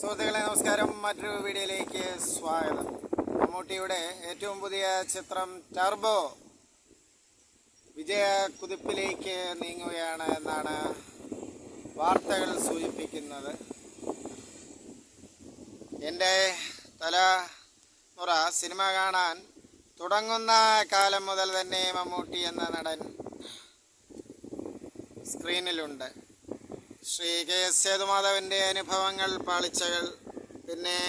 സുഹൃത്തുക്കളെ നമസ്കാരം. മറ്റൊരു വീഡിയോയിലേക്ക് സ്വാഗതം. മമ്മൂട്ടിയുടെ ഏറ്റവും പുതിയ ചിത്രം ടർബോ വിജയ കുതിപ്പിലേക്ക് നീങ്ങുകയാണ് എന്നാണ് വാർത്തകൾ സൂചിപ്പിക്കുന്നത്. എൻ്റെ തലമുറ സിനിമ കാണാൻ തുടങ്ങുന്ന കാലം മുതൽ തന്നെ മമ്മൂട്ടി എന്ന നടൻ സ്ക്രീനിലുണ്ട്. ശ്രീ കെ എസ് സേതുമാധവൻ്റെ അനുഭവങ്ങൾ, പാളിച്ചകൾ, പിന്നെ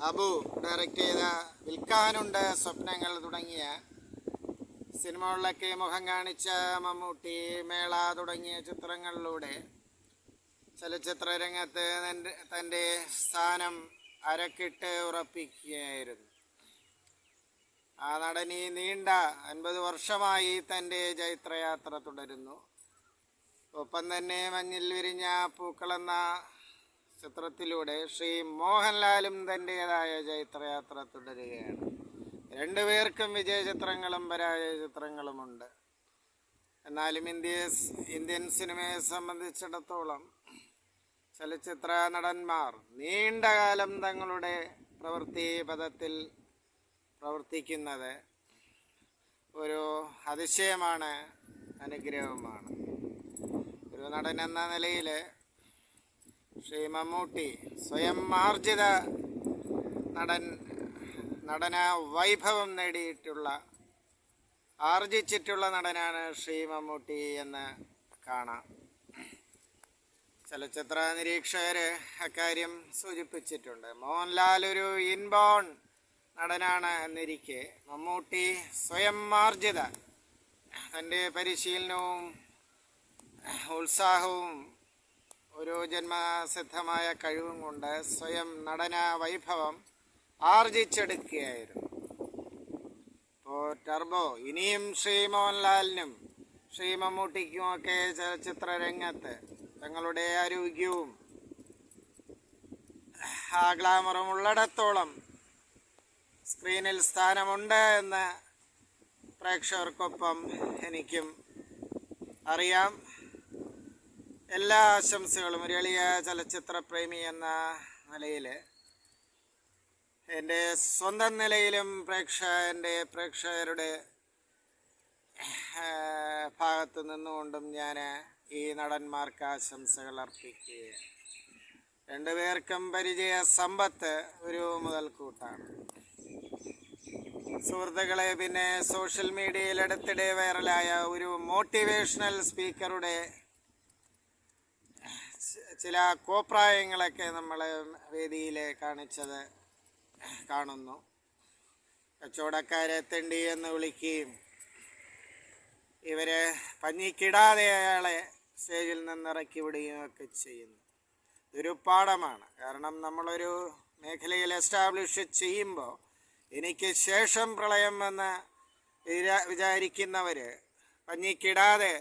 അബു ഡയറക്റ്റ് ചെയ്ത വിൽക്കാനുണ്ട് സ്വപ്നങ്ങൾ തുടങ്ങിയ സിനിമകളിലൊക്കെ മുഖം കാണിച്ച മമ്മൂട്ടി മേള തുടങ്ങിയ ചിത്രങ്ങളിലൂടെ ചലച്ചിത്ര രംഗത്ത് തൻ്റെ സ്ഥാനം അരക്കിട്ട് ഉറപ്പിക്കുകയായിരുന്നു. ആ നടൻ ഈ നീണ്ട 50 വർഷമായി തൻ്റെ ജൈത്രയാത്ര തുടരുന്നു. ഒപ്പം തന്നെ മഞ്ഞിൽ വിരിഞ്ഞ പൂക്കളെന്ന ചിത്രത്തിലൂടെ ശ്രീ മോഹൻലാലും തൻ്റേതായ ജൈത്രയാത്ര തുടരുകയാണ്. രണ്ടുപേർക്കും വിജയ ചിത്രങ്ങളും പരാജയ ചിത്രങ്ങളുമുണ്ട്. എന്നാലും ഇന്ത്യൻ സിനിമയെ സംബന്ധിച്ചിടത്തോളം ചലച്ചിത്ര നടന്മാർ നീണ്ടകാലം തങ്ങളുടെ പ്രവൃത്തി പദത്തിൽ പ്രവർത്തിക്കുന്നത് ഒരു അതിശയമാണ്, അനുഗ്രഹവുമാണ്. ഒരു നടൻ എന്ന നിലയിൽ ശ്രീ മമ്മൂട്ടി സ്വയം ആർജിത നടന വൈഭവം ആർജിച്ചിട്ടുള്ള നടനാണ് ശ്രീ മമ്മൂട്ടി എന്ന് കാണാം. ചലച്ചിത്ര നിരീക്ഷകർ അക്കാര്യം സൂചിപ്പിച്ചിട്ടുണ്ട്. മോഹൻലാൽ ഒരു ഇൻബോൺ നടനാണ് എന്നിരിക്കെ മമ്മൂട്ടി സ്വയം ആർജിത തൻ്റെ പരിശീലനവും ഉത്സാഹവും ഒരു ജന്മസിദ്ധമായ കഴിവും കൊണ്ട് സ്വയം നടന വൈഭവം ആർജിച്ചെടുക്കുകയായിരുന്നു. ഇപ്പോൾ ടർബോ ഇനിയും ശ്രീ മോഹൻലാലിനും ശ്രീ മമ്മൂട്ടിക്കുമൊക്കെ ചലച്ചിത്ര രംഗത്ത് തങ്ങളുടെ ആരോഗ്യവും ആ ഗ്ലാമറും ഉള്ളിടത്തോളം സ്ക്രീനിൽ സ്ഥാനമുണ്ട് എന്ന് പ്രേക്ഷകർക്കൊപ്പം എനിക്കും അറിയാം. എല്ലാ ആശംസകളും ഒരു എളിയ ചലച്ചിത്ര പ്രേമി എന്ന നിലയിൽ, എൻ്റെ സ്വന്തം നിലയിലും പ്രേക്ഷകരുടെ ഭാഗത്തു നിന്നുകൊണ്ടും ഞാൻ ഈ നടന്മാർക്ക് ആശംസകൾ അർപ്പിക്കുകയാണ്. രണ്ടുപേർക്കും പരിചയ സമ്പത്ത് ഒരു മുതൽക്കൂട്ടാണ്. സുഹൃത്തുക്കളെ, പിന്നെ സോഷ്യൽ മീഡിയയിൽ അടുത്തിടെ വൈറലായ ഒരു മോട്ടിവേഷണൽ സ്പീക്കറുടെ ചില കോപ്രായങ്ങളൊക്കെ നമ്മൾ വേദിയിൽ കാണിച്ചത് കാണുന്നു. കച്ചവടക്കാരെ തെണ്ടി എന്ന് വിളിക്കുകയും ഇവരെ പഞ്ഞിക്കിടാതെ അയാളെ സ്റ്റേജിൽ നിന്നിറക്കി വിടുകയും ഒക്കെ ചെയ്യുന്നു. ഇതൊരു പാഠമാണ്. കാരണം നമ്മളൊരു മേഖലയിൽ എസ്റ്റാബ്ലിഷ് ചെയ്യുമ്പോൾ എനിക്ക് ശേഷം പ്രളയം എന്ന് വിചാരിക്കുന്നവർ പഞ്ഞിക്കിടാതെ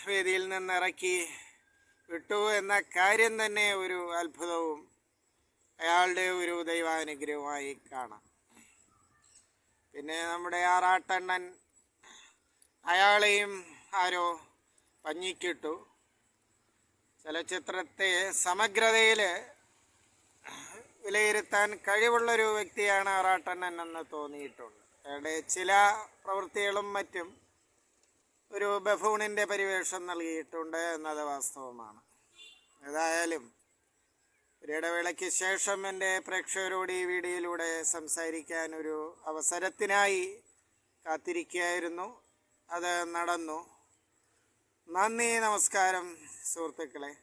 വേദിയിൽ നിന്നിറക്കി വിട്ടു എന്ന കാര്യം തന്നെ ഒരു അത്ഭുതവും അയാളുടെ ഒരു ദൈവാനുഗ്രഹമായി കാണാം. പിന്നെ നമ്മുടെ ആറാട്ടണ്ണൻ, അയാളെയും ആരോ പഞ്ഞിക്കിട്ടു. ചലച്ചിത്രത്തെ സമഗ്രതയിൽ വിലയിരുത്താൻ കഴിവുള്ളൊരു വ്യക്തിയാണ് ആറാട്ടണ്ണൻ എന്ന് തോന്നിയിട്ടുണ്ട്. അയാളുടെ ചില പ്രവൃത്തികളും മറ്റും ഒരു ബഫൂണിൻ്റെ പരിവേഷം നൽകിയിട്ടുണ്ട് എന്നത് വാസ്തവമാണ്. ഏതായാലും ഒരു ഇടവേളയ്ക്ക് ശേഷം എൻ്റെ പ്രേക്ഷകരോട് ഈ വീഡിയോയിലൂടെ സംസാരിക്കാൻ ഒരു അവസരത്തിനായി കാത്തിരിക്കുകയായിരുന്നു. അത് നടന്നു. നന്ദി, നമസ്കാരം സുഹൃത്തുക്കളെ.